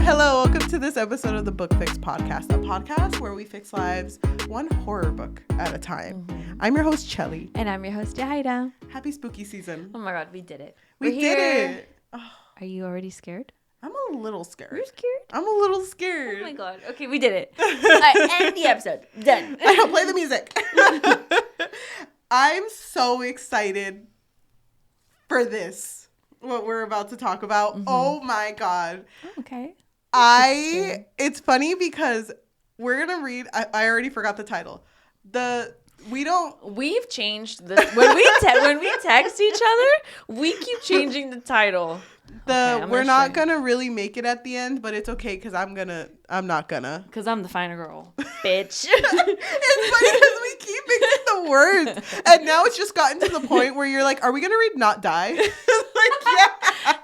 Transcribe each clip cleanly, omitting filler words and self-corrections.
Hello, welcome to this episode of the Book Fix Podcast, a podcast where we fix lives one horror book at a time. I'm your host, Cheli. And I'm your host, Yajaira. Happy spooky season. Oh my god, we did it. We did it. Oh, Are you already scared? I'm a little scared. You're scared? I'm a little scared. Oh my god. Okay, we did it. End the episode. Done. Play the music. I'm so excited for this, what we're about to talk about. Oh my god. Oh, okay. It's funny because we're gonna read. I already forgot the title. We've changed this when we text each other. We keep changing the title. We're not gonna really make it at the end, but it's okay because I'm not gonna. Because I'm the final girl, bitch. It's funny because we keep mixing the words, and now it's just gotten to the point where you're like, "Are we gonna read not die?"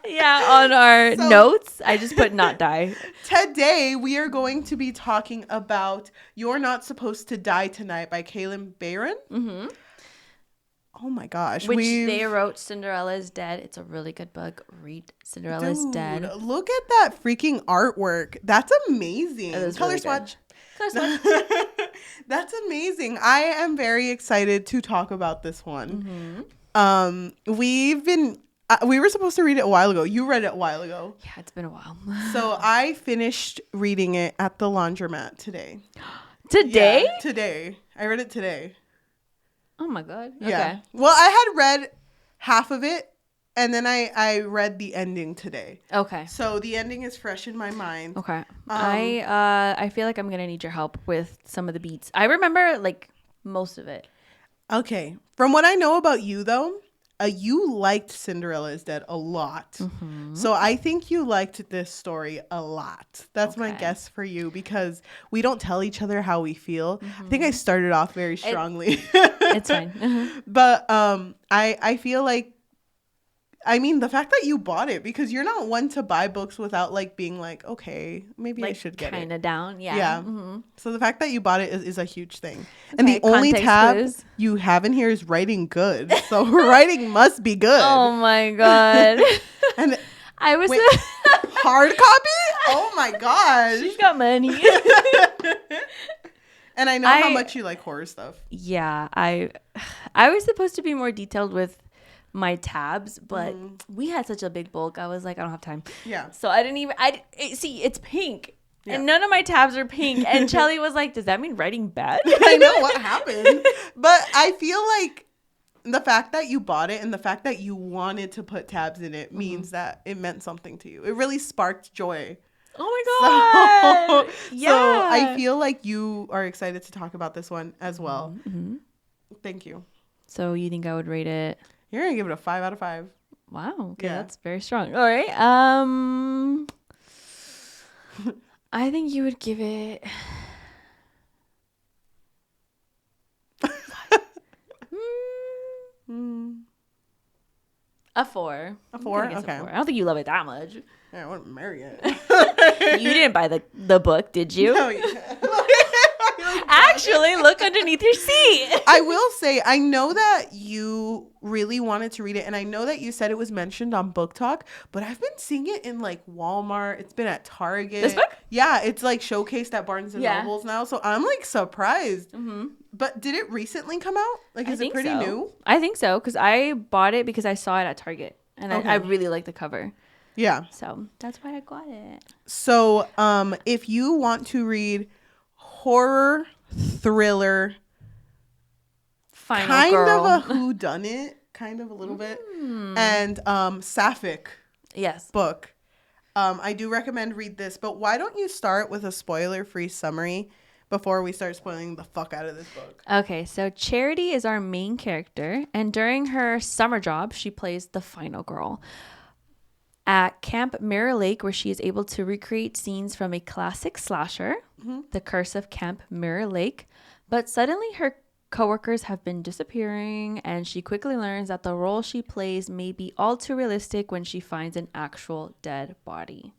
Yeah. On our notes, I just put not die. Today we are going to be talking about "You're Not Supposed to Die Tonight" by Kalynn Bayron. Mm-hmm. Oh my gosh. They wrote Cinderella is Dead. It's a really good book. Read Cinderella is Dead. Look at that freaking artwork. That's amazing. Color swatch. That's amazing. I am very excited to talk about this one. Mm-hmm. We were supposed to read it a while ago. You read it a while ago. Yeah, it's been a while. So I finished reading it at the laundromat today. Today? Yeah, today. I read it today. Oh my god. Yeah. Okay. Well, I had read half of it, and then I read the ending today. Okay. So the ending is fresh in my mind. Okay. I feel like I'm gonna need your help with some of the beats. I remember like most of it. Okay. From what I know about you, though, you liked Cinderella is Dead a lot. Mm-hmm. So I think you liked this story a lot. That's my guess for you, because we don't tell each other how we feel. Mm-hmm. I think I started off very strongly. It's fine. Mm-hmm. But I feel like, I mean, the fact that you bought it, because you're not one to buy books without like being like, okay, maybe I should get it. Kind of down. Yeah. Yeah. Mm-hmm. So the fact that you bought it is a huge thing. Okay, and the only tab you have in here is writing good. So writing must be good. Oh my god. And I was hard copy? Oh my gosh. She's got money. And I know how much you like horror stuff. Yeah. I was supposed to be more detailed with my tabs, but we had such a big bulk. I was like, I don't have time. Yeah. So I didn't even. See, it's pink, and none of my tabs are pink. And Cheli was like, "Does that mean writing bad?" I know what happened, but I feel like the fact that you bought it and the fact that you wanted to put tabs in it means that it meant something to you. It really sparked joy. Oh my god! Yeah. So I feel like you are excited to talk about this one as well. Mm-hmm. Thank you. So you think I would rate it? You're going to give it a 5 out of 5. Wow. Okay, that's very strong. All right. I think you would give it a 4. A 4? Okay. A 4. I don't think you love it that much. Yeah, I wouldn't marry it. You didn't buy the book, did you? No, yeah. Actually, look underneath your seat. I will say, I know that you really wanted to read it, and I know that you said it was mentioned on Book Talk, but I've been seeing it in like Walmart. It's been at Target. This book? Yeah, it's like showcased at Barnes and Nobles now, so I'm like surprised. Mm-hmm. But did it recently come out? Like, is it pretty new? I think so, because I bought it because I saw it at Target, and I really like the cover. Yeah. So that's why I got it. So if you want to read horror, thriller, kind of a whodunit, kind of a little bit, and sapphic book, I do recommend read this. But why don't you start with a spoiler-free summary before we start spoiling the fuck out of this book? Okay, so Charity is our main character, and during her summer job, she plays the final girl at Camp Mirror Lake, where she is able to recreate scenes from a classic slasher, The Curse of Camp Mirror Lake. But suddenly her coworkers have been disappearing, and she quickly learns that the role she plays may be all too realistic when she finds an actual dead body.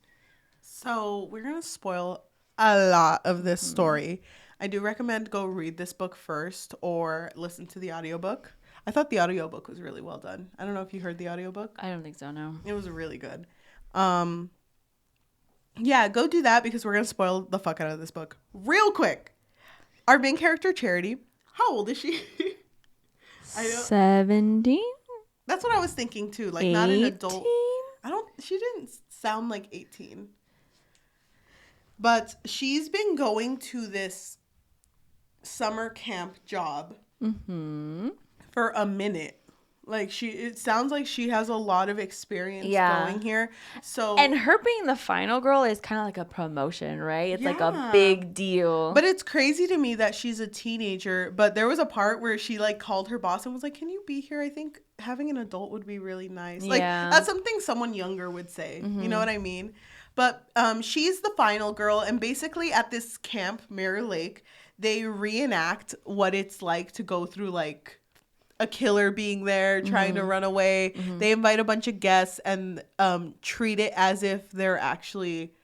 So we're going to spoil a lot of this story. I do recommend go read this book first or listen to the audiobook. I thought the audiobook was really well done. I don't know if you heard the audiobook. I don't think so, no. It was really good. Yeah, go do that because we're going to spoil the fuck out of this book. Real quick. Our main character, Charity, how old is she? 17? That's what I was thinking too. Like, 18? not an adult. She didn't sound like 18. But she's been going to this summer camp job for a minute. Like, it sounds like she has a lot of experience going here. So, and her being the final girl is kind of like a promotion, right? It's like a big deal. But it's crazy to me that she's a teenager. But there was a part where she like called her boss and was like, "Can you be here? I think having an adult would be really nice." Like, that's something someone younger would say. You know what I mean? But she's the final girl, and basically at this camp, Mirror Lake, they reenact what it's like to go through like a killer being there trying to run away. They invite a bunch of guests and treat it as if they're actually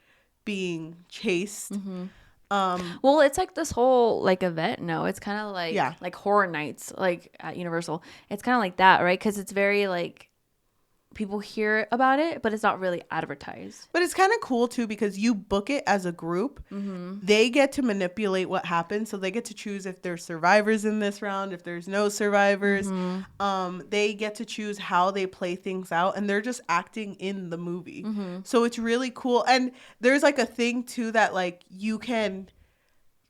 being chased. Well, it's like this whole like event. No, it's kind of like horror nights, like at Universal. It's kind of like that, right? Because it's very like people hear about it, but it's not really advertised. But it's kind of cool too because you book it as a group. They get to manipulate what happens, so they get to choose if there's survivors in this round, if there's no survivors. They get to choose how they play things out, and they're just acting in the movie. So it's really cool. And there's like a thing too that like you can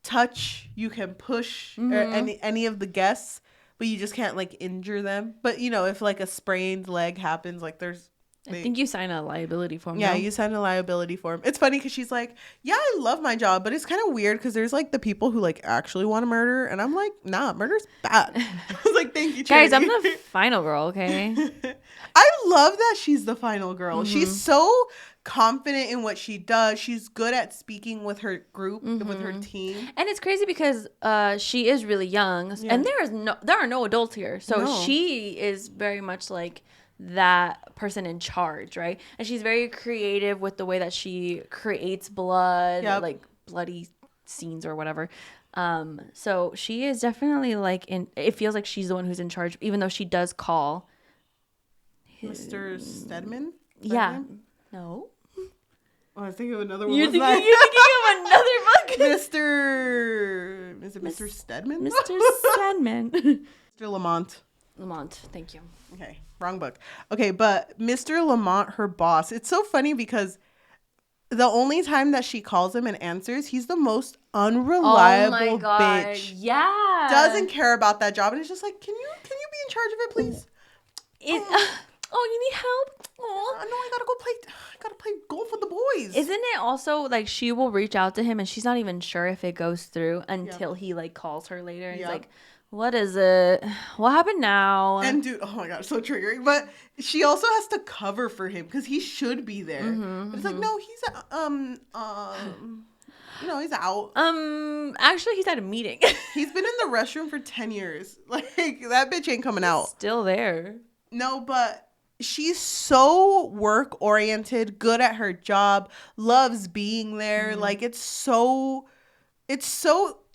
touch, you can push any of the guests, but you just can't like injure them. But you know, if like a sprained leg happens, like I think you sign a liability form. Yeah, you sign a liability form. It's funny because she's like, "Yeah, I love my job, but it's kind of weird because there's like the people who like actually want to murder, and I'm like, nah, murder's bad." I was like, "Thank you, Charity." Guys, I'm the final girl. Okay. I love that she's the final girl. She's so confident in what she does. She's good at speaking with her group, with her team. And it's crazy because she is really young, and there are no adults here, so she is very much like that person in charge, right? And she's very creative with the way that she creates blood, like bloody scenes or whatever. So she is definitely like it feels like she's the one who's in charge, even though she does call Mr. Stedman. Yeah. No. Oh, I was thinking of another one. You're thinking of another book. Is it Mr. Stedman? Mr. Stedman. Mr. Lamont. Lamont, thank you. Okay, wrong book. Okay, but Mr. Lamont, her boss, it's so funny because the only time that she calls him and answers, he's the most unreliable bitch. Yeah. Doesn't care about that job. And it's just like, can you be in charge of it, please? You need help? No, I gotta play golf with the boys. Isn't it also like she will reach out to him and she's not even sure if it goes through until he like calls her later and he's like, what is it? What happened now? And dude, oh my god, so triggering. But she also has to cover for him because he should be there. But it's like, no, he's no, he's out. Actually, he's at a meeting. He's been in the restroom for 10 years. Like, that bitch ain't coming out. Still there. No, but she's so work oriented, good at her job, loves being there. Like, it's so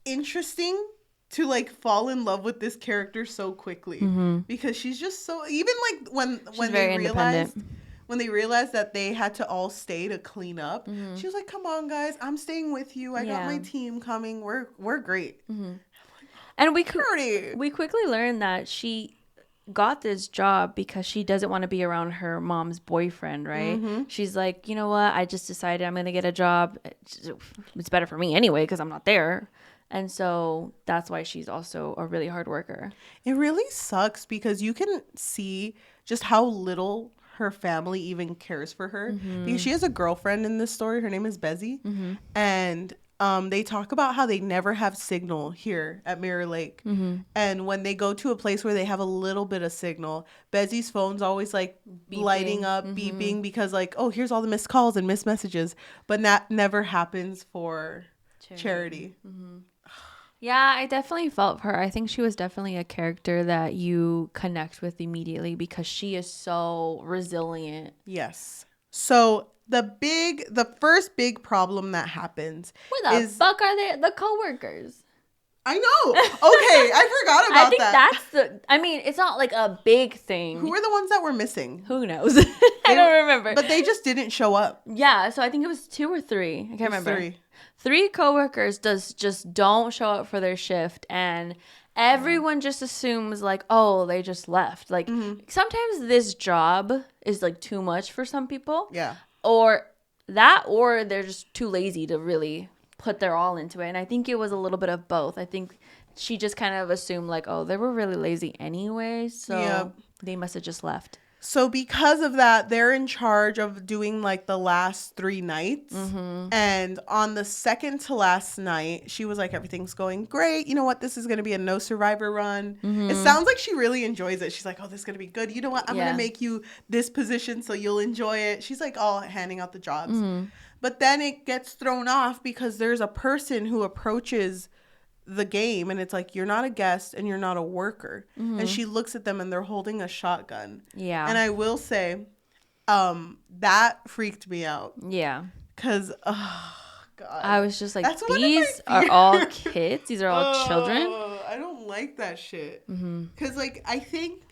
interesting to like fall in love with this character so quickly because she's just so, even like when they realized that they had to all stay to clean up, she was like, "Come on, guys, I'm staying with you. I got my team coming. We're great." And we quickly learned that she got this job because she doesn't want to be around her mom's boyfriend, right? She's like, you know what? I just decided I'm going to get a job. It's better for me anyway because I'm not there. And so that's why she's also a really hard worker. It really sucks because you can see just how little her family even cares for her. Because she has a girlfriend in this story. Her name is Bezzy. And they talk about how they never have signal here at Mirror Lake. And when they go to a place where they have a little bit of signal, Bezzy's phone's always like lighting up, beeping because like, oh, here's all the missed calls and missed messages. But that never happens for Charity. Yeah, I definitely felt for her. I think she was definitely a character that you connect with immediately because she is so resilient. Yes. So the first big problem that happens Where the fuck are the coworkers? I know. Okay, I forgot about I think that. that's I mean, it's not like a big thing. Who were the ones that were missing? Who knows? I don't remember. But they just didn't show up. Yeah, so I think it was 2 or 3. I can't remember. 3. 3 coworkers just don't show up for their shift, and everyone just assumes like, oh, they just left. Like sometimes this job is like too much for some people. Yeah. Or they're just too lazy to really put their all into it. And I think it was a little bit of both. I think she just kind of assumed like, oh, they were really lazy anyway, so they must have just left. So because of that, they're in charge of doing like the last 3 nights. And on the second to last night, she was like, everything's going great. You know what? This is going to be a no survivor run. It sounds like she really enjoys it. She's like, oh, this is going to be good. You know what? I'm going to make you this position so you'll enjoy it. She's like all handing out the jobs. But then it gets thrown off because there's a person who approaches the game and it's like, you're not a guest and you're not a worker. And she looks at them and they're holding a shotgun. Yeah. And I will say, that freaked me out. Yeah. Because, oh, God. I was just like, these are all kids. These are all children. I don't like that shit. Because, like, I think,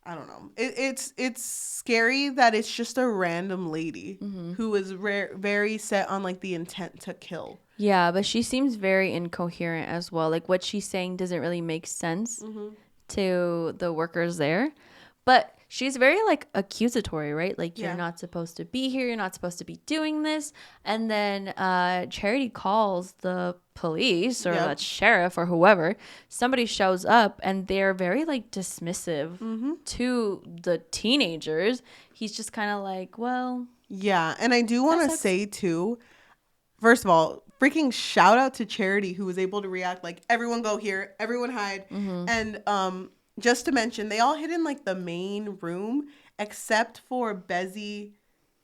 I don't know. It's scary that it's just a random lady who is very set on, like, the intent to kill. Yeah, but she seems very incoherent as well. Like, what she's saying doesn't really make sense to the workers there. But she's very, like, accusatory, right? Like, you're not supposed to be here. You're not supposed to be doing this. And then Charity calls the police or the sheriff or whoever. Somebody shows up, and they're very, like, dismissive to the teenagers. He's just kind of like, well. Yeah, and I do want to say, too, first of all, freaking shout out to Charity, who was able to react like, everyone go here, everyone hide. And just to mention, they all hid in like the main room except for Bezzy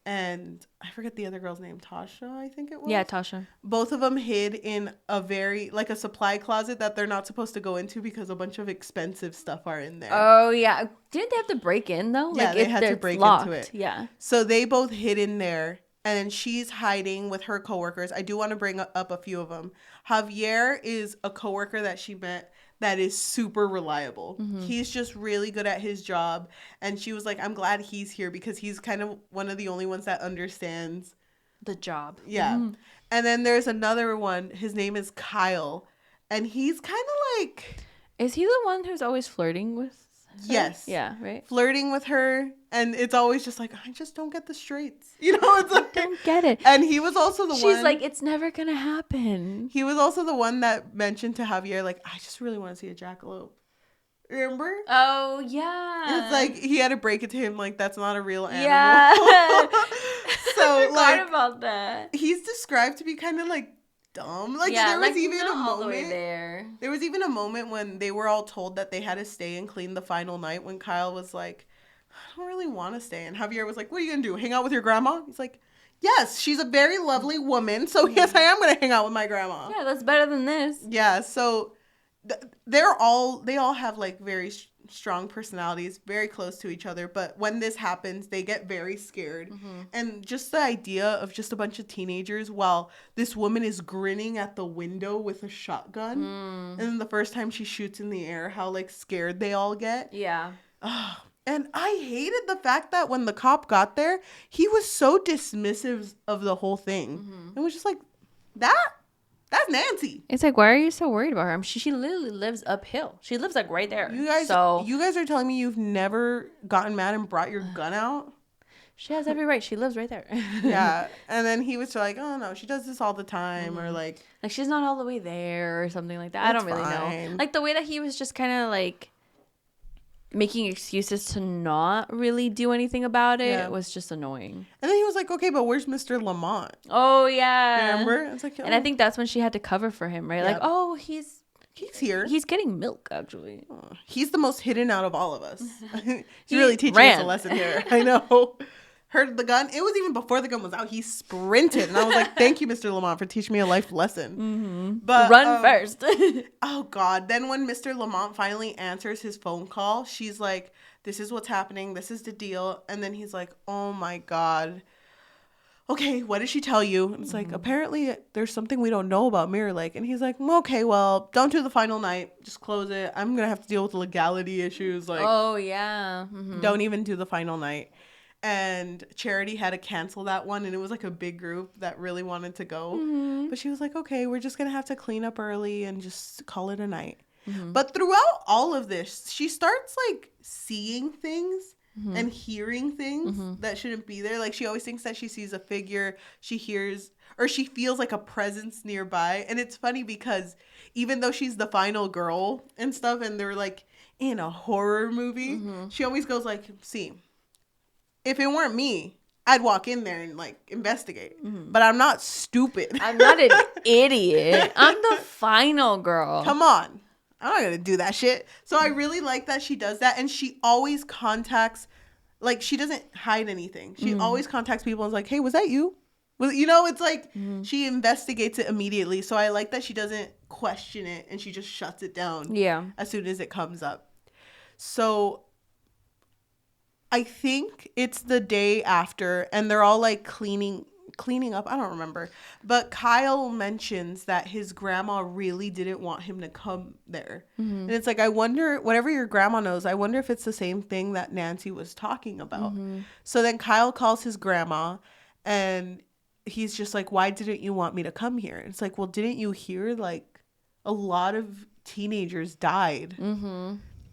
and I forget the other girl's name, Tasha, I think it was. Yeah, Tasha. Both of them hid in a like a supply closet that they're not supposed to go into because a bunch of expensive stuff are in there. Oh, yeah. Didn't they have to break in though? Yeah, like, they had to break into it. Yeah. So they both hid in there. And then she's hiding with her coworkers. I do want to bring up a few of them. Javier is a coworker that she met that is super reliable. He's just really good at his job. And she was like, I'm glad he's here because he's kind of one of the only ones that understands the job. Yeah. And then there's another one. His name is Kyle. And he's kind of like... Is he the one who's always flirting with her? Yes. Yeah, right? Flirting with her. And it's always just like, I just don't get the straights. You know, it's like... I don't get it. And he was also the one... She's like, it's never going to happen. He was also the one that mentioned to Javier, like, I just really want to see a jackalope. Remember? Oh, yeah. It's like, he had to break it to him, like, that's not a real animal. Yeah. So, like... about that. He's described to be kind of, like, dumb. Like, there was even a moment there was even a moment when they were all told that they had to stay and clean the final night when Kyle was like, I don't really want to stay. And Javier was like, what are you gonna do, hang out with your grandma? He's like, yes, she's a very lovely woman, so yes, I am gonna hang out with my grandma. Yeah, that's better than this. Yeah, so they all have like very strong personalities, very close to each other, but when this happens they get very scared. And just the idea of just a bunch of teenagers while this woman is grinning at the window with a shotgun, and then the first time she shoots in the air, how like scared they all get. Yeah. And I hated the fact that when the cop got there, he was so dismissive of the whole thing. It was just like, that's Nancy. It's like, why are you so worried about her? I mean, she literally lives uphill. She lives like right there. You guys are telling me you've never gotten mad and brought your gun out? She has every right. She lives right there. Yeah. And then he was like, oh no, she does this all the time, or like she's not all the way there or something like that. I don't really know. Like the way that he was just kind of like making excuses to not really do anything about it was just annoying. And then he was like, okay, but where's Mr. Lamont? Oh, yeah. Remember? It's like, and I think that's when she had to cover for him, right? Yep. Like, oh, he's here. He's getting milk, actually. Oh, he's the most hidden out of all of us. He's really teaching us a lesson here. I know. Heard the gun. It was even before the gun was out. He sprinted. And I was like, thank you, Mr. Lamont, for teaching me a life lesson. But run first. Oh, God. Then when Mr. Lamont finally answers his phone call, she's like, this is what's happening. This is the deal. And then he's like, oh, my God. okay, what did she tell you? And it's like, apparently there's something we don't know about Mirror Lake. And he's like, okay, well, don't do the final night. Just close it. I'm going to have to deal with legality issues. Like, oh, yeah. don't even do the final night. And Charity had to cancel that one. And it was like a big group that really wanted to go. But she was like, okay, we're just going to have to clean up early and just call it a night. But throughout all of this, she starts like seeing things and hearing things that shouldn't be there. Like she always thinks that she sees a figure, she hears, or she feels like a presence nearby. And it's funny because even though she's the final girl and stuff, and they're like in a horror movie, she always goes like, see, if it weren't me, I'd walk in there and like investigate. But I'm not stupid. I'm not an idiot. I'm the final girl. Come on. I'm not going to do that shit. So I really like that she does that. And she always contacts, like, she doesn't hide anything. She always contacts people and is like, hey, was that you? You know, it's like she investigates it immediately. So I like that she doesn't question it and she just shuts it down as soon as it comes up. So I think it's the day after and they're all like cleaning up. I don't remember. But Kyle mentions that his grandma really didn't want him to come there. And it's like, I wonder, whatever your grandma knows, I wonder if it's the same thing that Nancy was talking about. So then Kyle calls his grandma and he's just like, why didn't you want me to come here? It's like, well, didn't you hear like a lot of teenagers died?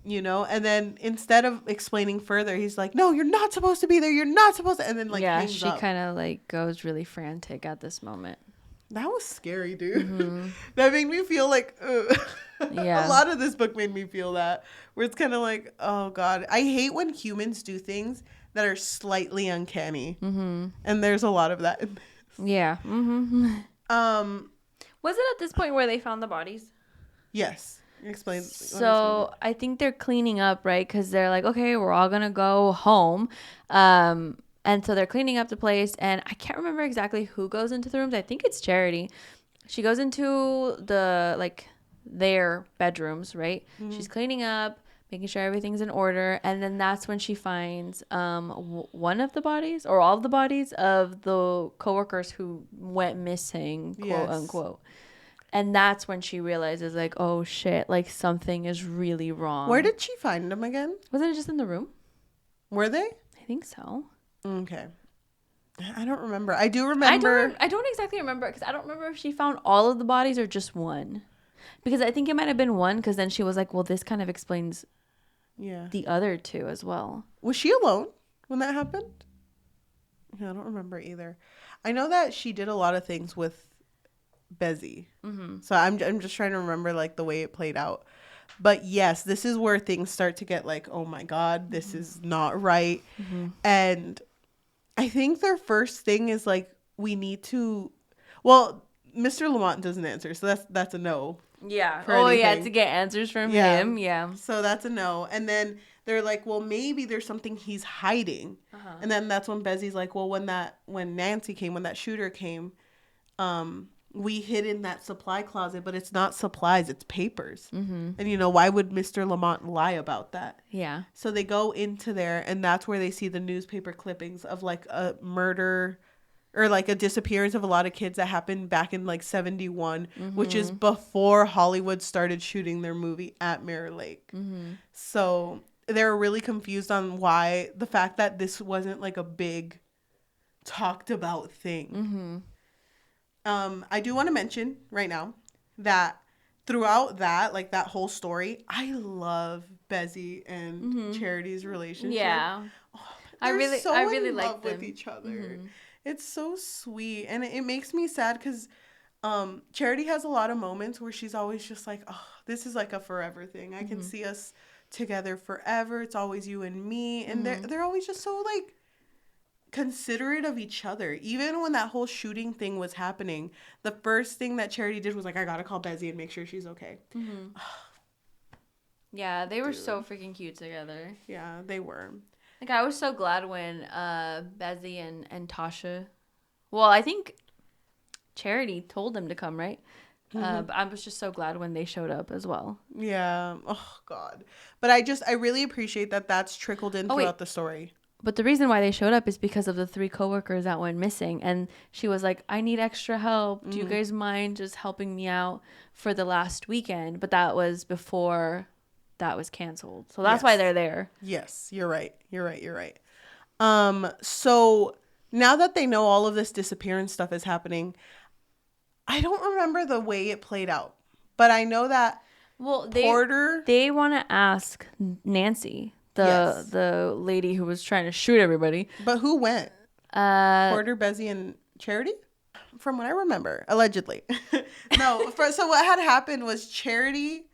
You know, and then instead of explaining further, he's like, no, you're not supposed to be there. You're not supposed to. And then like, yeah, she kind of like goes really frantic at this moment. That was scary, dude. That made me feel like, a lot of this book made me feel that, where it's kind of like, oh God, I hate when humans do things that are slightly uncanny. And there's a lot of that in this. Yeah. Was it at this point where they found the bodies? Yes. Explain. So I think they're cleaning up, right? Because they're like, okay, we're all gonna go home, and so they're cleaning up the place. And I can't remember exactly who goes into the rooms. I think it's Charity. She goes into the like their bedrooms, right? She's cleaning up, making sure everything's in order, and then that's when she finds one of the bodies or all of the bodies of the coworkers who went missing, quote unquote. And that's when she realizes, like, oh, shit, like, something is really wrong. Where did she find them again? Wasn't it just in the room? Were they? I think so. Okay. I don't remember. I do remember. I don't exactly remember, because I don't remember if she found all of the bodies or just one. Because I think it might have been one, because then she was like, well, this kind of explains the other two as well. Was she alone when that happened? Yeah, I don't remember either. I know that she did a lot of things with Bezzy. So I'm just trying to remember like the way it played out. But yes, this is where things start to get like, oh my God, this is not right. And I think their first thing is like, we need to, well, Mr. Lamont doesn't answer, so that's a no. Yeah. Oh anything. Yeah, to get answers from him. Yeah. So that's a no. And then they're like, well, maybe there's something he's hiding. And then that's when Bezzy's like, well, when Nancy came, when that shooter came, we hid in that supply closet, but it's not supplies, it's papers. And, you know, why would Mr. Lamont lie about that? Yeah. So they go into there, and that's where they see the newspaper clippings of, like, a murder or, like, a disappearance of a lot of kids that happened back in, like, 71, which is before Hollywood started shooting their movie at Mirror Lake. So they're really confused on why the fact that this wasn't, like, a big talked about thing. I do want to mention right now that throughout that, like that whole story, I love Bezzy and Charity's relationship. Yeah. Oh, I really in like love them with each other. It's so sweet. And it makes me sad because Charity has a lot of moments where she's always just like, oh, this is like a forever thing. I can see us together forever. It's always you and me. And they're always just so like considerate of each other. Even when that whole shooting thing was happening, the first thing that Charity did was like, I gotta call Bezzy and make sure she's okay. Yeah, they were so freaking cute together. Yeah, they were. Like, I was so glad when Bezzy and Tasha, well, I think Charity told them to come, right? But I was just so glad when they showed up as well. Yeah. Oh God. But I really appreciate that that's trickled in throughout the story. But the reason why they showed up is because of the 3 coworkers that went missing. And she was like, I need extra help. Do you guys mind just helping me out for the last weekend? But that was before that was canceled. So that's why they're there. Yes, you're right. So now that they know all of this disappearance stuff is happening, I don't remember the way it played out. But I know that Porter... They want to ask Nancy, the lady who was trying to shoot everybody. But who went? Porter, Bezzy, and Charity? From what I remember, allegedly. No, so what had happened was Charity,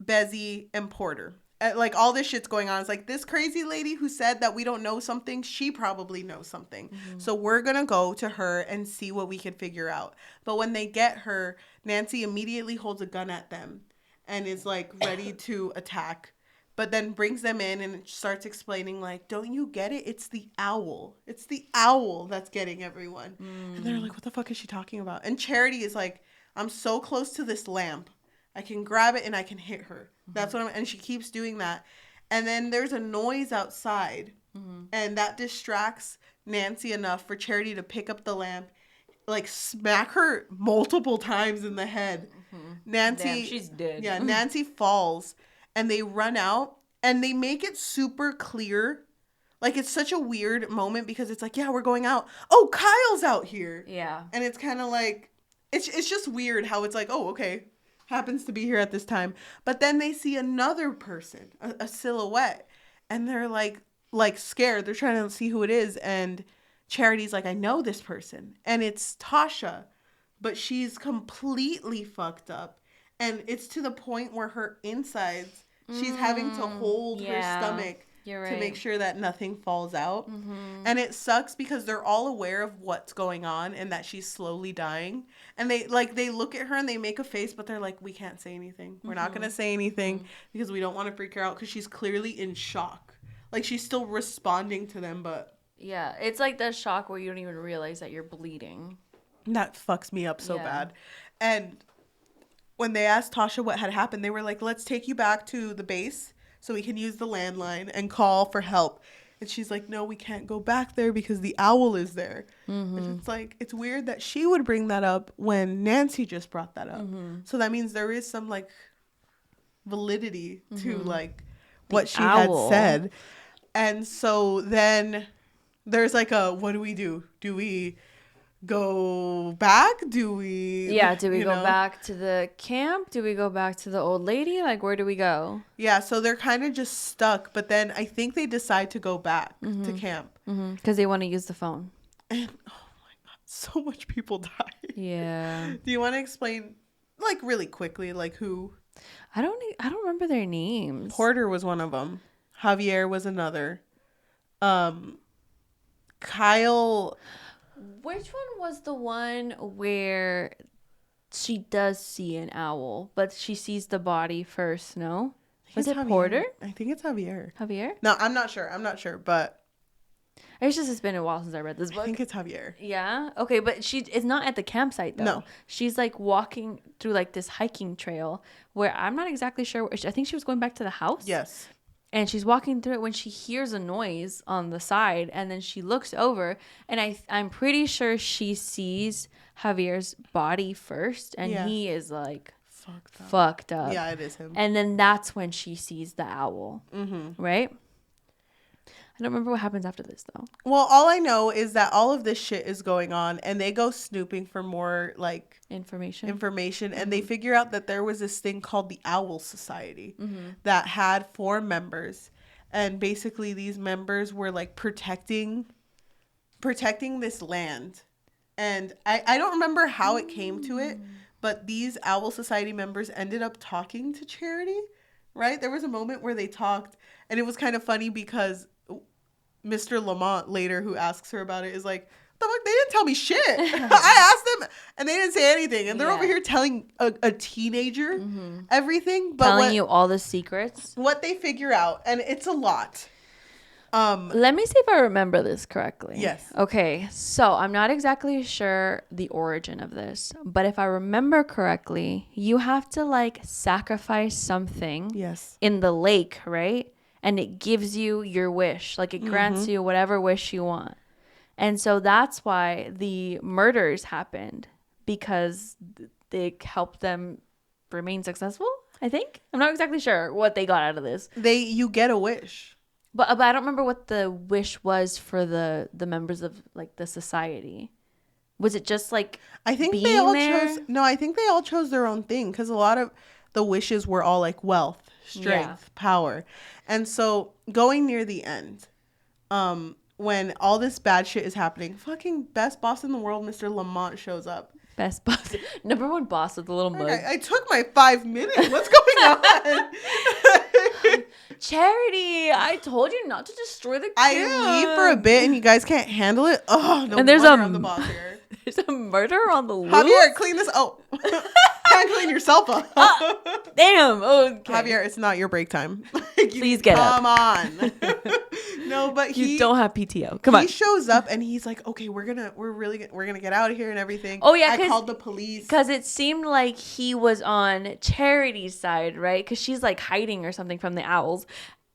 Bezzy, and Porter. Like, all this shit's going on. It's like, this crazy lady who said that we don't know something, she probably knows something. So we're going to go to her and see what we can figure out. But when they get her, Nancy immediately holds a gun at them and is, like, ready to attack. But then brings them in and starts explaining, like, don't you get it? It's the owl. It's the owl that's getting everyone. And they're like, what the fuck is she talking about? And Charity is like, I'm so close to this lamp. I can grab it and I can hit her. That's what and she keeps doing that. And then there's a noise outside. And that distracts Nancy enough for Charity to pick up the lamp, like smack her multiple times in the head. Nancy... Damn, she's dead. Yeah, Nancy falls. And they run out, and they make it super clear. Like, it's such a weird moment because it's like, yeah, we're going out. Oh, Kyle's out here. Yeah. And it's kind of like, it's just weird how it's like, oh, okay, happens to be here at this time. But then they see another person, a silhouette, and they're like scared. They're trying to see who it is. And Charity's like, I know this person. And it's Tasha, but she's completely fucked up. And it's to the point where her insides, she's having to hold her stomach to make sure that nothing falls out. And it sucks because they're all aware of what's going on and that she's slowly dying. And they look at her and they make a face, but they're like, we can't say anything. We're not going to say anything because we don't want to freak her out because she's clearly in shock. Like, she's still responding to them, but... Yeah, it's like the shock where you don't even realize that you're bleeding. That fucks me up so bad. And... when they asked Tasha what had happened, they were like, let's take you back to the base so we can use the landline and call for help. And she's like, no, we can't go back there because the owl is there. And it's like, it's weird that she would bring that up when Nancy just brought that up. So that means there is some, like, validity to, like, what she had said. And so then there's, like, what do we do? Do we... go back? Do we go back to the camp? Do we go back to the old lady? Like, where do we go? Yeah, so they're kind of just stuck, but then I think they decide to go back to camp because they want to use the phone. And oh my god, so much people died. Yeah. Do you want to explain, like, really quickly, like, who? I don't remember their names. Porter was one of them. Javier was another. Kyle. Which one was the one where she does see an owl, but she sees the body first? No? Was it Javier. Porter? I think it's Javier. Javier? No, I'm not sure, but... It's been a while since I read this book. I think it's Javier. Yeah? Okay, but it's not at the campsite, though. No. She's, like, walking through, like, this hiking trail where I'm not exactly sure. I think she was going back to the house. Yes. And she's walking through it when she hears a noise on the side. And then she looks over. And I'm pretty sure she sees Javier's body first. And he is, like, fucked up. Yeah, it is him. And then that's when she sees the owl. Right? I don't remember what happens after this, though. Well, all I know is that all of this shit is going on. And they go snooping for more, like... information. And they figure out that there was this thing called the Owl Society that had 4 members. And basically these members were, like, protecting this land. And I don't remember how it came to it, but these Owl Society members ended up talking to Charity, right? There was a moment where they talked, and it was kind of funny because Mr. Lamont later, who asks her about it, is like, the fuck, they didn't tell me shit. I asked them and they didn't say anything, and they're over here telling a teenager everything, but telling you all the secrets, what they figure out, and it's a lot. Let me see if I remember this correctly. Yes. Okay, so I'm not exactly sure the origin of this, but if I remember correctly, you have to, like, sacrifice something Yes. in the lake, right? and it gives you your wish. Like, it grants you whatever wish you want. And so that's why the murders happened, because they helped them remain successful, I think. I'm not exactly sure what they got out of this. You get a wish. But I don't remember what the wish was for the members of, like, the society. Was it just, like, I think being they all there? chose. No, I think they all chose their own thing, because a lot of the wishes were all like wealth, strength, power. And so going near the end, when all this bad shit is happening, fucking best boss in the world, Mr. Lamont, shows up. Best boss. Number one boss with the little mug. I took my 5 minutes. What's going on? Charity, I told you not to destroy the kid. I leave for a bit and you guys can't handle it. Oh, no, and there's I'm the boss here. There's a murder on the loose. Javier, clean this. Oh, can't clean yourself up. Damn. Okay. Javier, it's not your break time. Please get up. Come on. No, but you don't have PTO. Come on. He shows up and he's like, okay, we're gonna get out of here and everything. Oh yeah, I called the police because it seemed like he was on Charity's side, right? Because she's like hiding or something from the owls.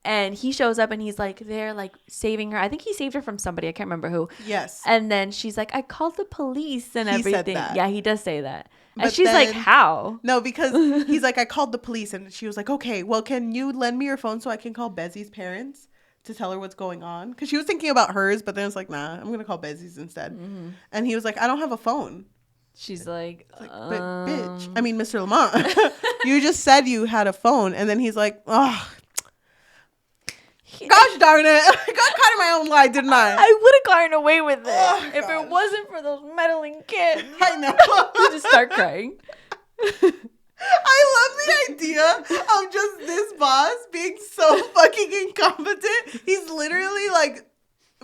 And he shows up and he's like, they're like saving her. I think he saved her from somebody. I can't remember who. Yes. And then she's like, I called the police and everything. Said that. Yeah, he does say that. And but she's like, how? No, because he's like, I called the police. And she was like, okay, well, can you lend me your phone so I can call Bezzy's parents to tell her what's going on? Because she was thinking about hers, but then it's like, nah, I'm going to call Bezzy's instead. Mm-hmm. And he was like, I don't have a phone. She's like, but bitch. I mean, Mr. Lamont, you just said you had a phone. And then he's like, oh, gosh darn it. I got caught in my own lie, didn't I? I would have gotten away with it if it wasn't for those meddling kids. I know. You just start crying. I love the idea of just this boss being so fucking incompetent. He's literally like,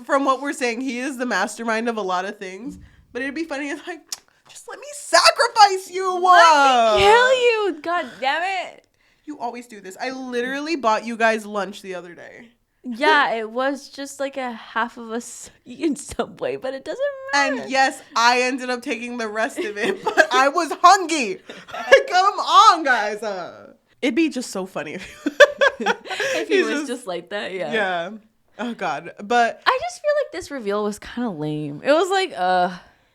from what we're saying, he is the mastermind of a lot of things. But it'd be funny if like, just let me sacrifice you. Let me kill you. God damn it. You always do this. I literally bought you guys lunch the other day. Yeah, it was just like a half of us in Subway, but it doesn't matter. And yes, I ended up taking the rest of it, but I was hungry. Come on, guys. It'd be just so funny if he was just like that. Yeah. Yeah. Oh God. But I just feel like this reveal was kind of lame. It was like,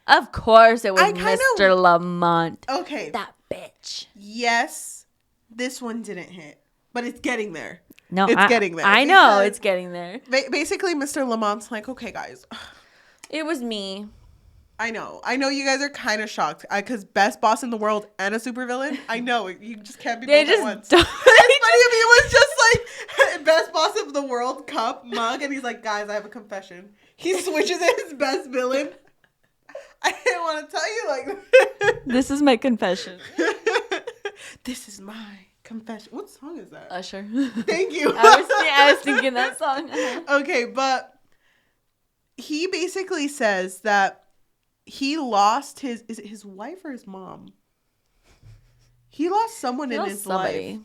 of course it was Mr. Lamont. Okay. That bitch. Yes, this one didn't hit, but it's getting there. No, it's getting there. I know it's getting there. Basically, Mr. Lamont's like, okay, guys. It was me. I know you guys are kind of shocked because best boss in the world and a supervillain. I know you just can't be both at once. It's funny if he was just like best boss of the world cup mug, and he's like, guys, I have a confession. He switches it his best villain. I didn't want to tell you like this is my confession. This is my confession. What song is that? Usher. Thank you. I was thinking that song. Okay, but he basically says that he lost is it his wife or his mom? He lost someone in his life.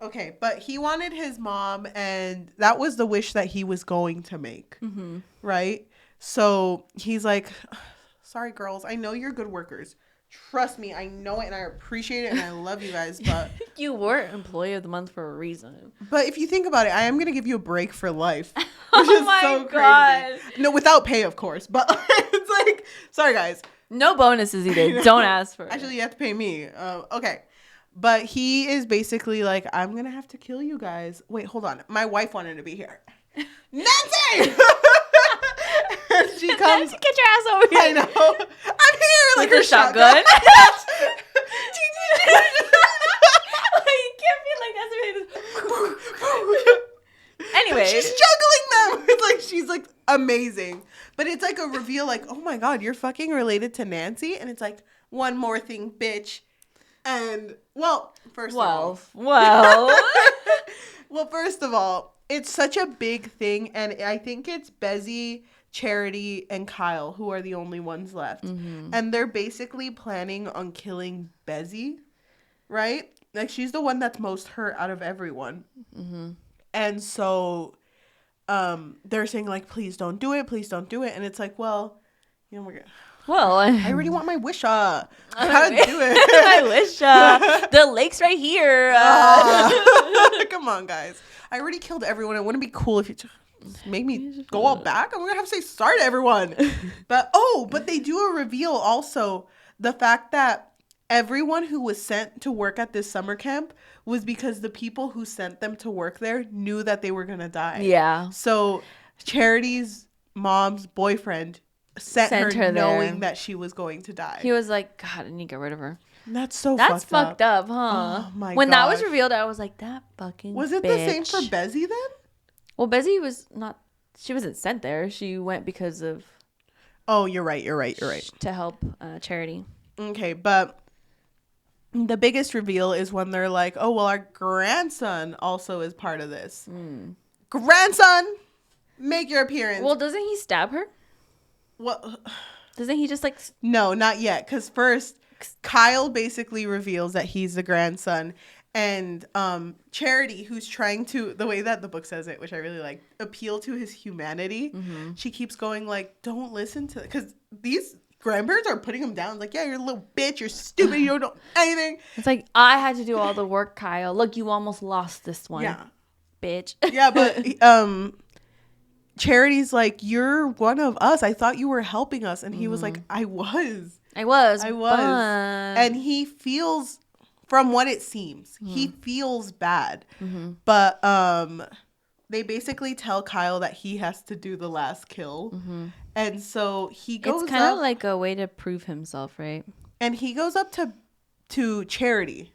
Okay, but he wanted his mom, and that was the wish that he was going to make, right? So he's like, sorry, girls. I know you're good workers. Trust me, I know it and I appreciate it and I love you guys, but you were Employee of the Month for a reason. But if you think about it, I am gonna give you a break for life. Which oh my so God. Crazy. No, without pay, of course. But it's like, sorry guys. No bonuses either. Don't ask for it. Actually, you have to pay me. Okay. But he is basically like, I'm gonna have to kill you guys. Wait, hold on. My wife wanted to be here. Nancy! And she comes. Get your ass over here. I know. I'm here. Like her shotgun. You can't be like that. Anyway. She's juggling them. It's like, she's like amazing. But it's like a reveal like, oh my God, you're fucking related to Nancy. And it's like, one more thing, bitch. And first of all, it's such a big thing. And I think it's Bezzy, Charity, and Kyle who are the only ones left. And they're basically planning on killing Bezzy, right? Like, she's the one that's most hurt out of everyone. And so they're saying, like, please don't do it. Please don't do it. And it's like, well, you know, I already want my wish. I gotta do it. My wish. The lake's right here. Come on, guys. I already killed everyone. It wouldn't be cool if you just make me go all back. I'm going to have to say sorry to everyone. But they do a reveal also. The fact that everyone who was sent to work at this summer camp was because the people who sent them to work there knew that they were going to die. Yeah. So Charity's mom's boyfriend sent her knowing that she was going to die. He was like, God, I need to get rid of her. That's fucked up, huh? Oh my when gosh. that was revealed, I was like, that fucking Was it bitch. the same for Bezzy then? Well, Bezzy was not. She wasn't sent there. She went because of. Oh, you're right. To help Charity. Okay, but the biggest reveal is when they're like, "Oh, well, our grandson also is part of this." Grandson, make your appearance. Well, doesn't he stab her? What? Doesn't he just like? No, not yet. Because first, Kyle basically reveals that he's the grandson, and Charity, who's trying to, the way that the book says it, which I really like, appeal to his humanity. She keeps going like, "Don't listen to," because these grandparents are putting him down. Like, yeah, you're a little bitch. You're stupid. You don't know anything. It's like, I had to do all the work, Kyle. Look, you almost lost this one. Yeah. Bitch. Yeah, but Charity's like, you're one of us. I thought you were helping us. And he was like, I was. But... And he feels, from what it seems, he feels bad. But they basically tell Kyle that he has to do the last kill. And so he goes It's kind of like a way to prove himself, right? And he goes up to Charity.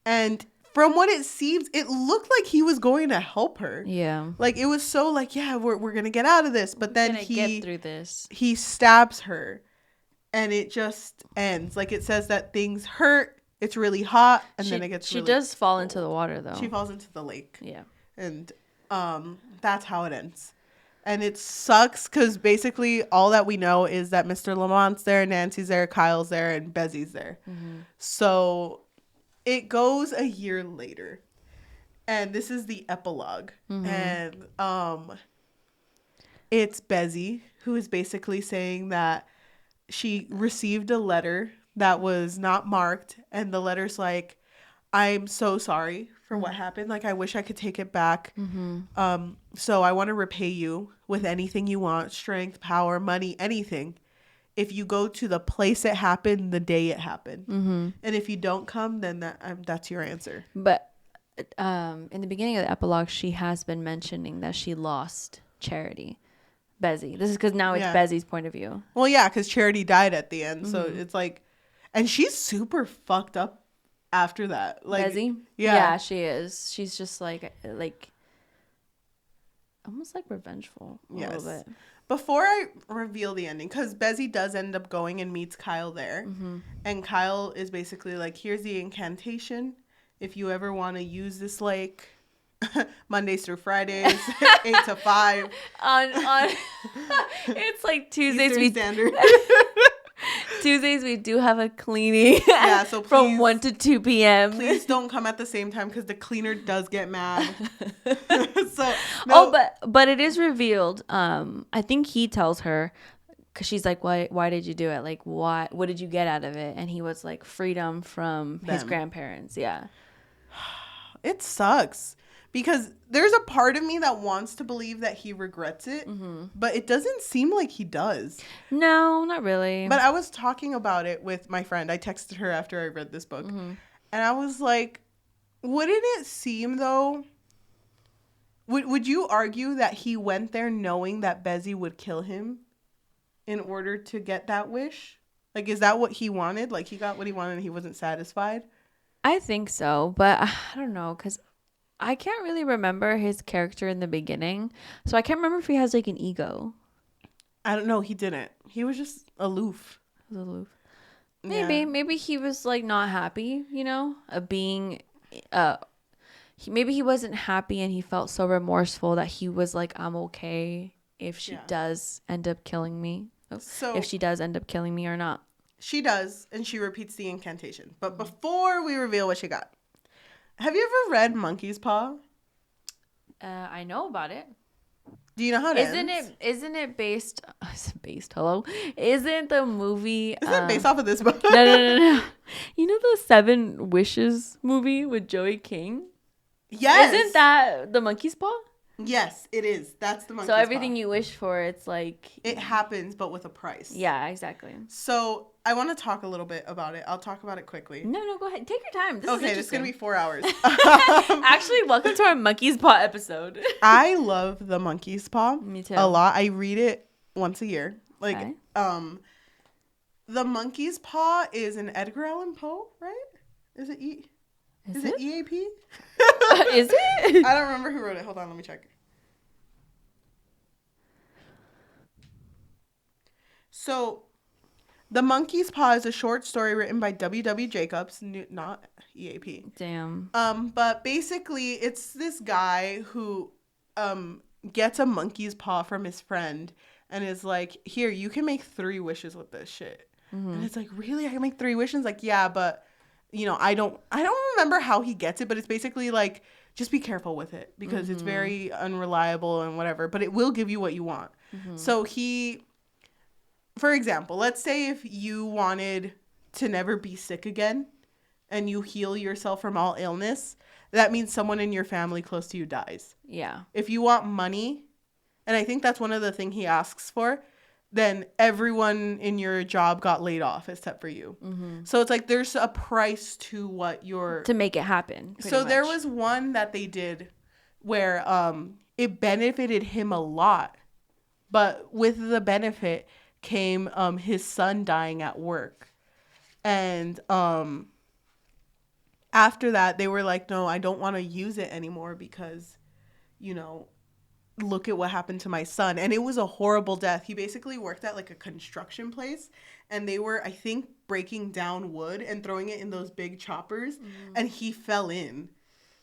And from what it seems, it looked like he was going to help her. Yeah. Like, it was so like, yeah, we're going to get out of this. But then get through this. He stabs her. And it just ends. Like, it says that things hurt. It's really hot. And then it gets She really does fall cold. into the water, though. She falls into the lake. Yeah. And that's how it ends. And it sucks because basically all that we know is that Mr. Lamont's there, Nancy's there, Kyle's there, and Bezzy's there. So it goes a year later. And this is the epilogue. And it's Bezzy, who is basically saying that she received a letter that was not marked. And the letter's like, I'm so sorry for what happened. Like, I wish I could take it back. So I want to repay you with anything you want, strength, power, money, anything. If you go to the place it happened, the day it happened. And if you don't come, then that's your answer. But in the beginning of the epilogue, she has been mentioning that she lost Charity. Bezzy. This is because now it's Bezzy's point of view. Well, yeah, because Charity died at the end. So it's like, and she's super fucked up after that. Like, Bezzy? Yeah, she is. She's just like almost like revengeful a little bit. Before I reveal the ending, because Bezzy does end up going and meets Kyle there. And Kyle is basically like, here's the incantation. If you ever want to use this lake, Mondays through Fridays, 8 to 5. On it's like Tuesdays Eastern Standard. Tuesdays we do have a cleaning. Yeah, so please, from 1 to 2 p.m. Please don't come at the same time because the cleaner does get mad. So no. But it is revealed. I think he tells her, because she's like, why did you do it? Like, what did you get out of it? And he was like, freedom from his grandparents. Yeah. It sucks. Because there's a part of me that wants to believe that he regrets it, but it doesn't seem like he does. No, not really. But I was talking about it with my friend. I texted her after I read this book. And I was like, wouldn't it seem, though, would you argue that he went there knowing that Bezzy would kill him in order to get that wish? Like, is that what he wanted? Like, he got what he wanted and he wasn't satisfied? I think so, but I don't know, because I can't really remember his character in the beginning. So I can't remember if he has like an ego. I don't know. He didn't. He was just aloof. Maybe he was like not happy, of being, maybe he wasn't happy and he felt so remorseful that he was like, I'm okay if she does end up killing me. So if she does end up killing me or not. She does. And she repeats the incantation. But before we reveal what she got, have you ever read Monkey's Paw? I know about it. Do you know how it ends? Isn't it based? Hello, isn't the movie? Isn't it based off of this book? No. You know the 7 Wishes movie with Joey King? Yes. Isn't that the monkey's paw? Yes, it is. That's the monkey's So everything paw. you wish for, it's like... It happens, but with a price. Yeah, exactly. So I want to talk a little bit about it. I'll talk about it quickly. No, go ahead. Take your time. This is going to be 4 hours. Actually, welcome to our monkey's paw episode. I love the monkey's paw. Me too. A lot. I read it once a year. Like, okay. The monkey's paw is an Edgar Allan Poe, right? Is it Is it EAP? Is it? I don't remember who wrote it. Hold on, let me check. So, The Monkey's Paw is a short story written by W.W. Jacobs, not EAP. Damn. But basically, it's this guy who gets a monkey's paw from his friend and is like, here, you can make 3 wishes with this shit. Mm-hmm. And it's like, really? I can make 3 wishes? Like, yeah, but... I don't remember how he gets it, but it's basically like, just be careful with it because it's very unreliable and whatever, but it will give you what you want. Mm-hmm. So for example, let's say if you wanted to never be sick again and you heal yourself from all illness, that means someone in your family close to you dies. Yeah. If you want money, and I think that's one of the things he asks for, then everyone in your job got laid off except for you. Mm-hmm. So it's like there's a price to what you're... To make it happen. So much. There was one that they did where it benefited him a lot. But with the benefit came his son dying at work. And after that, they were like, no, I don't want to use it anymore because, look at what happened to my son. And it was a horrible death. He basically worked at like a construction place and they were, I think, breaking down wood and throwing it in those big choppers and he fell in.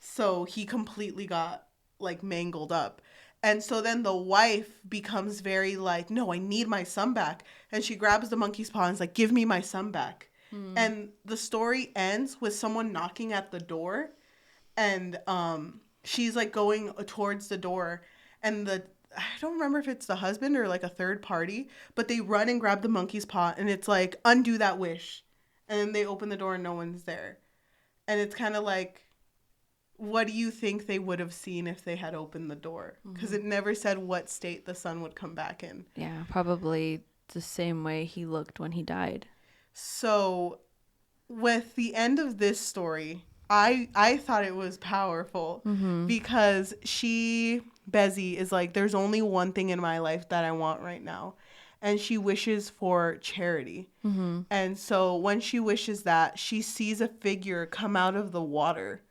So he completely got like mangled up. And so then the wife becomes very like, no, I need my son back. And she grabs the monkey's paw and is like, give me my son back. And the story ends with someone knocking at the door and she's like going towards the door. And I don't remember if it's the husband or like a third party, but they run and grab the monkey's paw and it's like, undo that wish. And then they open the door and no one's there. And it's kind of like, what do you think they would have seen if they had opened the door? Because it never said what state the son would come back in. Yeah, probably the same way he looked when he died. So with the end of this story, I thought it was powerful because Bezzy is like, there's only one thing in my life that I want right now. And she wishes for charity. Mm-hmm. And so when she wishes that, she sees a figure come out of the water.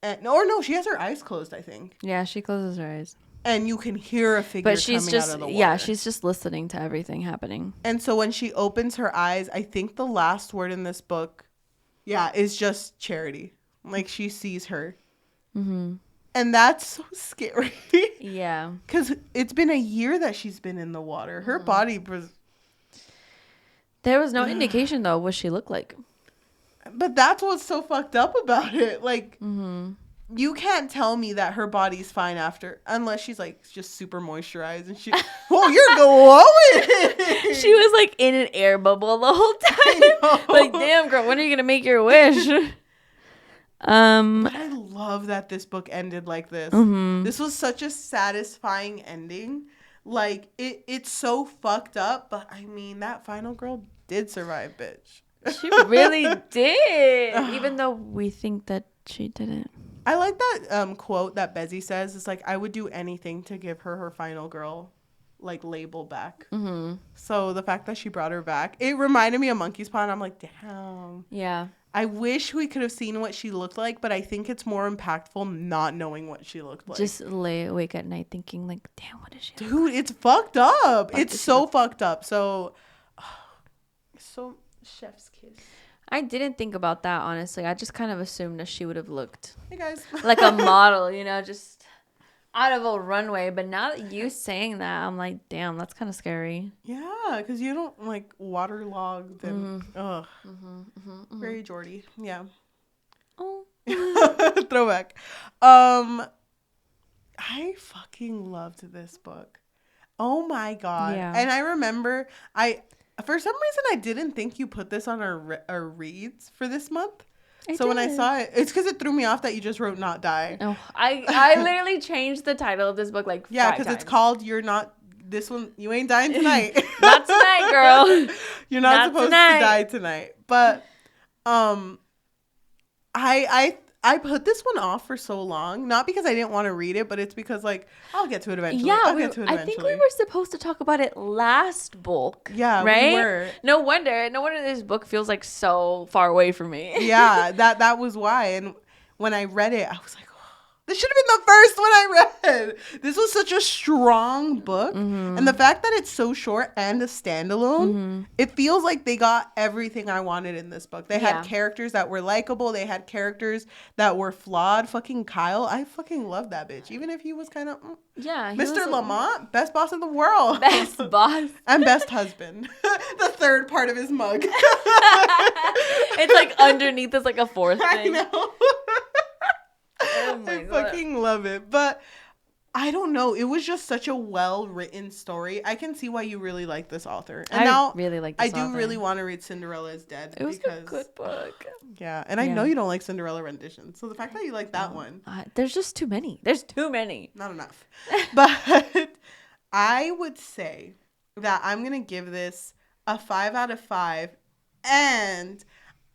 She has her eyes closed, I think. Yeah, she closes her eyes. And you can hear a figure coming out of the water. Yeah, she's just listening to everything happening. And so when she opens her eyes, I think the last word in this book, is just charity. Like, she sees her. Mm-hmm. And that's so scary. Yeah. Because it's been a year that she's been in the water. Her body was... There was no indication, though, what she looked like. But that's what's so fucked up about it. Like, you can't tell me that her body's fine after... Unless she's, like, just super moisturized. And she... Whoa, you're glowing! She was, like, in an air bubble the whole time. Like, damn, girl, when are you going to make your wish? But I love that this book ended like this. Mm-hmm. This was such a satisfying ending. Like, it's so fucked up, but I mean, that final girl did survive, bitch. She really did, even though we think that she didn't. I like that quote that Bezzy says. It's like, I would do anything to give her final girl, like, label back. Mm-hmm. So the fact that she brought her back, it reminded me of Monkey's Paw, and I'm like, damn. Yeah. I wish we could have seen what she looked like, but I think it's more impactful not knowing what she looked like. Just lay awake at night thinking, like, damn, what is she? Dude, it's fucked up. It's so fucked up. So chef's kiss. I didn't think about that, honestly. I just kind of assumed that she would have looked hey guys, like a model, just out of a runway. But now that you saying that, I'm like, damn, that's kind of scary. Yeah, because you don't like waterlogged and very Geordie. Yeah. Oh. Throwback. I fucking loved this book. Oh my god. Yeah. And I remember for some reason I didn't think you put this on our reads for this month. So when I saw it, it's because it threw me off that you just wrote "not die." Oh, I literally changed the title of this book like 5 because it's called "You're Not." This one, you ain't dying tonight. Not tonight, girl. You're not supposed to die tonight. But I put this one off for so long, not because I didn't want to read it, but it's because like I'll get to it eventually. Yeah, I'll get to it eventually. I think we were supposed to talk about it last book. Yeah, right? We were. No wonder this book feels like so far away from me. Yeah, that was why. And when I read it, I was like, this should have been the first one I read. This was such a strong book. And the fact that it's so short and a standalone, it feels like they got everything I wanted in this book. They had characters that were likable. They had characters that were flawed. Fucking Kyle, I fucking love that bitch. Even if he was kind of... Yeah. Mr. Lamont, best boss in the world. Best boss. And best husband. The third part of his mug. It's like underneath is like a fourth thing. I know. Oh my I God. fucking love it. But I don't know. It was just such a well-written story. I can see why you really like this author. And now really like this author. I do really want to read Cinderella is Dead. It was a good book. Yeah. And I know you don't like Cinderella renditions. So the fact that you like that one. There's just too many. There's too many. Not enough. But I would say that I'm going to give this a 5 out of 5. And...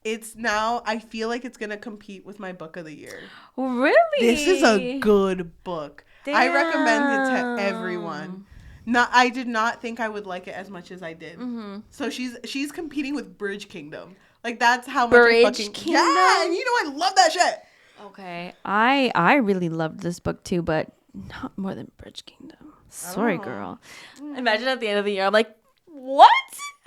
it's now, I feel like it's going to compete with my book of the year. Really? This is a good book. Damn. I recommend it to everyone. I did not think I would like it as much as I did. So she's competing with Bridge Kingdom. Like, that's how much I fucking... Kingdom? Yeah, and you know I love that shit. Okay. I really loved this book too, but not more than Bridge Kingdom. Sorry, girl. Imagine at the end of the year, I'm like, what?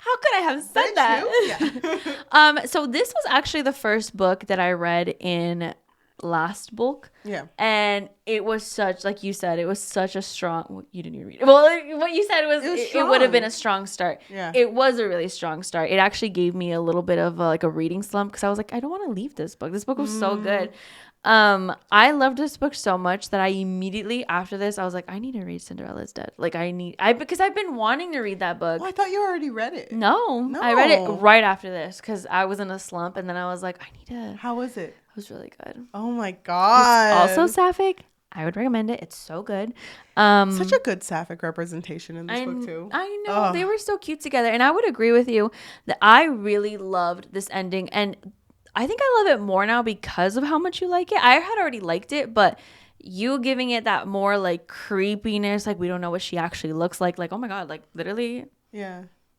How could I have said that? Yeah. So this was actually the first book that I read in last book. Yeah. And it was such, like you said, it was such a strong... well, you didn't even read it. Well, what you said was it would have been a strong start. Yeah. It was a really strong start. It actually gave me a little bit of a reading slump because I was like, I don't want to leave this book. This book was so good. I loved this book so much that I immediately after this I was like, I need to read Cinderella's Dead. Like because I've been wanting to read that book. Oh, I thought you already read it. No. I read it right after this because I was in a slump and then I was like, I need to. How was it? It was really good. Oh my God. It's also sapphic. I would recommend it. It's so good. Such a good sapphic representation in this book too. I know. They were so cute together. And I would agree with you that I really loved this ending. And I think I love it more now because of how much you like it. I had already liked it, but you giving it that more like creepiness, like we don't know what she actually looks like oh my God, like literally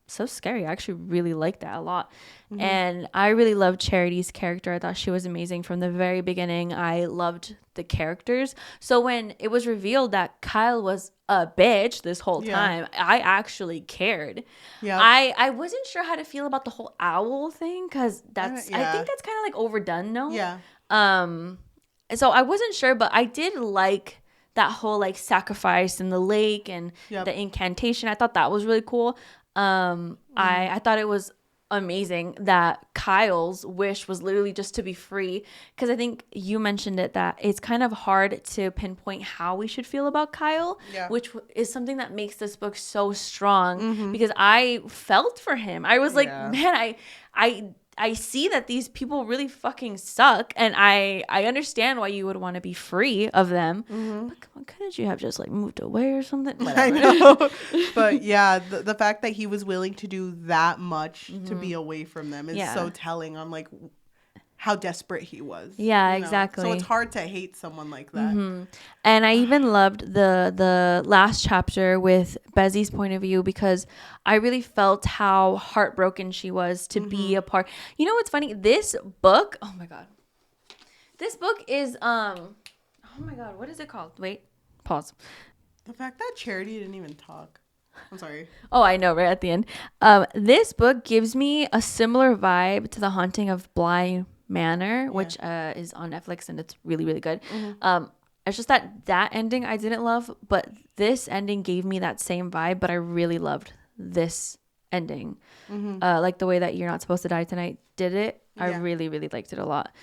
so scary. I actually really liked that a lot. And I really loved Charity's character. I thought she was amazing from the very beginning. I loved the characters. So when it was revealed that Kyle was a bitch this whole time, I actually cared. Yeah. I wasn't sure how to feel about the whole owl thing because I think that's kind of like overdone, no? Yeah. So I wasn't sure, but I did like that whole like sacrifice in the lake and the incantation. I thought that was really cool. I thought it was amazing that Kyle's wish was literally just to be free because I think you mentioned it that it's kind of hard to pinpoint how we should feel about Kyle, which is something that makes this book so strong because I felt for him. I was like, man, I see that these people really fucking suck and I understand why you would want to be free of them. But come on, couldn't you have just like moved away or something? Whatever. I know. But yeah, the fact that he was willing to do that much to be away from them is so telling on like how desperate he was. Yeah, exactly. So it's hard to hate someone like that. And I even loved the last chapter with Bezzy's point of view because I really felt how heartbroken she was to be a part. You know what's funny? This book, oh my God. This book is oh my God, what is it called? Wait, pause. The fact that Charity didn't even talk. I'm sorry. Oh, I know, right at the end. This book gives me a similar vibe to The Haunting of Bly Manor, which is on Netflix and it's really, really good. It's just that ending I didn't love, but this ending gave me that same vibe, but I really loved this ending. Like the way that You're Not Supposed to Die Tonight did it. I really, really liked it a lot.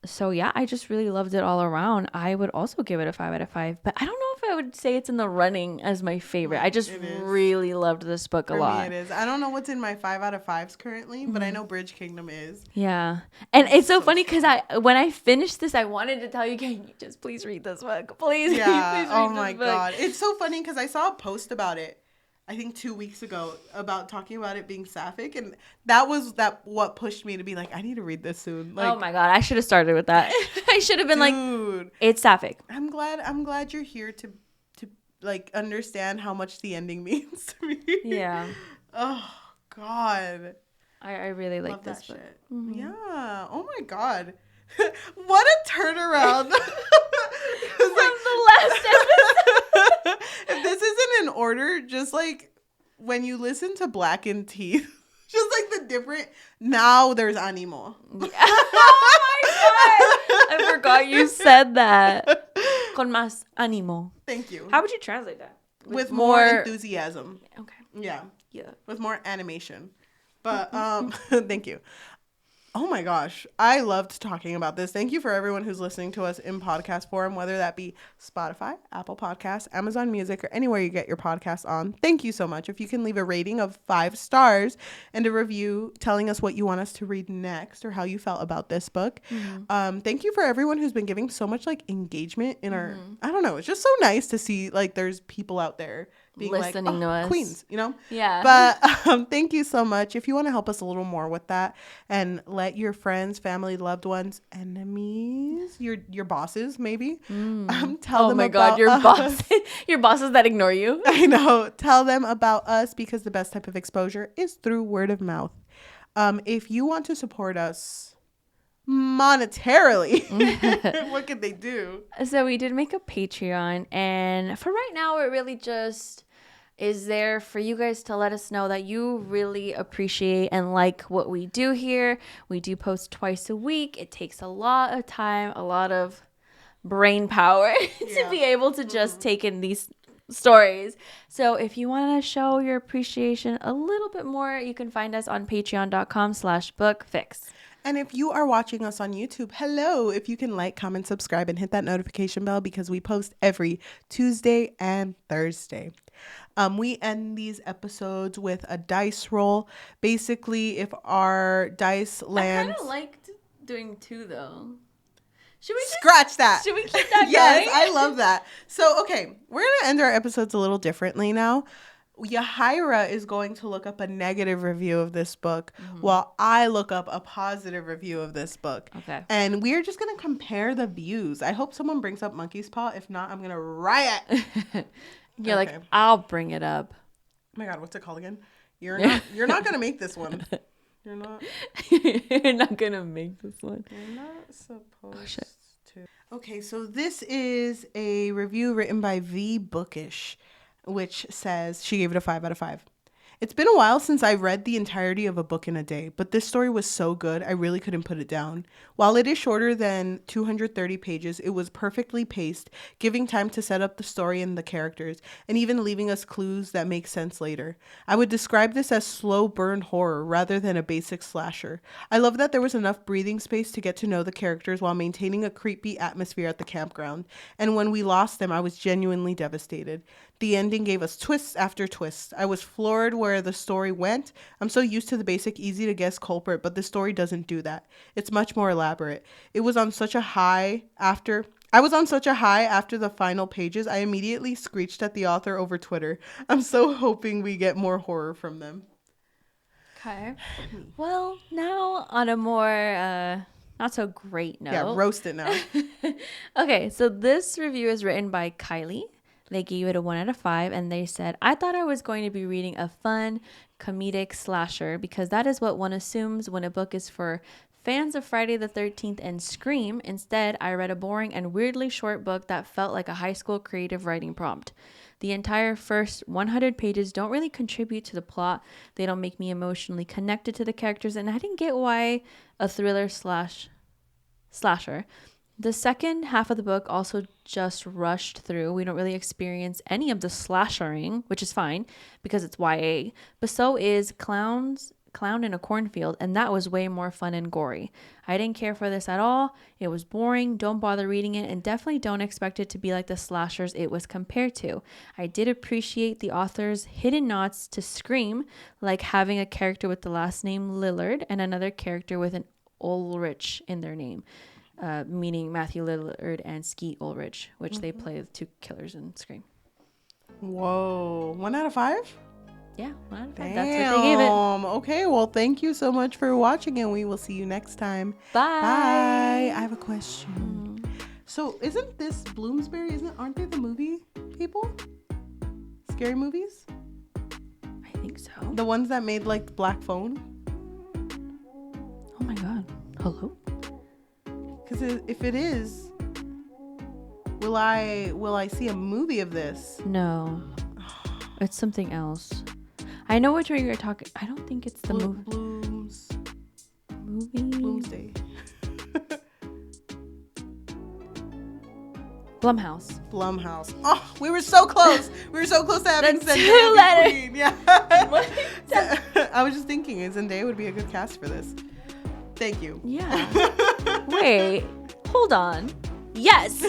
So yeah, I just really loved it all around. I would also give it a 5 out of 5, but I don't know if I would say it's in the running as my favorite. I just really loved this book a lot. For me, it is. I don't know what's in my 5 out of 5s currently, but I know Bridge Kingdom is. Yeah. And it's so funny because when I finished this, I wanted to tell you, can you just please read this book? Please, yeah. Please read this book. Oh my God. It's so funny because I saw a post about it, I think 2 weeks ago, about talking about it being sapphic, and that was what pushed me to be like, I need to read this soon. Like, oh my God, I should have started with that. I should have been like, it's sapphic. I'm glad you're here to like understand how much the ending means to me. Yeah. Oh God. I really like this book. Shit. Mm-hmm. Yeah. Oh my God. What a turnaround. From the last episode. If this isn't in order, just like when you listen to Blackened Teeth, just like the different, now there's animo. Yeah. Oh my God. I forgot you said that. Con más ánimo. Thank you. How would you translate that? With more enthusiasm. Okay. Yeah. Yeah. With more animation. But thank you. Oh my gosh. I loved talking about this. Thank you for everyone who's listening to us in podcast form, whether that be Spotify, Apple Podcasts, Amazon Music, or anywhere you get your podcasts on. Thank you so much. If you can leave a rating of 5 stars and a review telling us what you want us to read next or how you felt about this book. Mm-hmm. Thank you for everyone who's been giving so much like engagement in our, I don't know. It's just so nice to see like there's people out there being listening to us. Queens, you know? Yeah. But thank you so much. If you want to help us a little more with that and let your friends, family, loved ones, enemies, your bosses maybe, tell them about your bosses that ignore you. I know. Tell them about us because the best type of exposure is through word of mouth. If you want to support us monetarily, what can they do? So we did make a Patreon, and for right now it really just is there for you guys to let us know that you really appreciate and like what we do here. We do post twice a week. It takes a lot of time, a lot of brain power to be able to just take in these stories. So if you want to show your appreciation a little bit more, you can find us on patreon.com/bookfix. And if you are watching us on YouTube, hello, if you can like, comment, subscribe, and hit that notification bell because we post every Tuesday and Thursday. We end these episodes with a dice roll. Basically, if our dice lands... I kind of liked doing 2, though. Should we scratch that? Should we keep that Yes, going? I love that. So, okay, we're going to end our episodes a little differently now. Yajaira is going to look up a negative review of this book while I look up a positive review of this book. Okay. And we're just going to compare the views. I hope someone brings up Monkey's Paw. If not, I'm going to riot. You're like, I'll bring it up. Oh my God, what's it called again? You're not going to make this one. You're not. You're not going to make this one. You're not supposed to. Okay, so this is a review written by V Bookish, which says she gave it a 5 out of 5. It's been a while since I read the entirety of a book in a day, but this story was so good, I really couldn't put it down. While it is shorter than 230 pages, it was perfectly paced, giving time to set up the story and the characters, and even leaving us clues that make sense later. I would describe this as slow burn horror rather than a basic slasher. I love that there was enough breathing space to get to know the characters while maintaining a creepy atmosphere at the campground, and when we lost them, I was genuinely devastated. The ending gave us twists after twists. I was floored where the story went. I'm so used to the basic, easy to guess culprit, but the story doesn't do that. It's much more elaborate. I was on such a high after the final pages. I immediately screeched at the author over Twitter. I'm so hoping we get more horror from them. Okay. Well, now on a more not so great note. Yeah, roast it now. Okay, so this review is written by Kylie. They gave it a 1 out of 5, and they said, I thought I was going to be reading a fun, comedic slasher because that is what one assumes when a book is for fans of Friday the 13th and Scream. Instead, I read a boring and weirdly short book that felt like a high school creative writing prompt. The entire first 100 pages don't really contribute to the plot. They don't make me emotionally connected to the characters, and I didn't get why a thriller slasher. The second half of the book also just rushed through. We don't really experience any of the slashering, which is fine because it's YA. But so is Clown's clown in a cornfield, and that was way more fun and gory. I didn't care for this at all. It was boring. Don't bother reading it, and definitely don't expect it to be like the slashers it was compared to. I did appreciate the author's hidden nods to Scream, like having a character with the last name Lillard and another character with an Ulrich in their name, meaning Matthew Lillard and Skeet Ulrich, which they play the two killers in Scream. Whoa. 1 out of 5? Yeah, 1 out of 5. Damn. That's what they gave it. Okay, well, thank you so much for watching, and we will see you next time. Bye. Bye. I have a question. So, isn't this Bloomsbury? Aren't they the movie people? Scary movies? I think so. The ones that made like the Black Phone? Oh my god. Hello? Because if it is, will I see a movie of this? No. It's something else. I know which one you're talking. I don't think it's the movie. Bloomsday. Blumhouse. Oh, we were so close. We were so close to having Zendaya be queen. Yeah. I was just thinking, Zendaya would be a good cast for this. Thank you. Yeah. Wait. Hold on. Yes.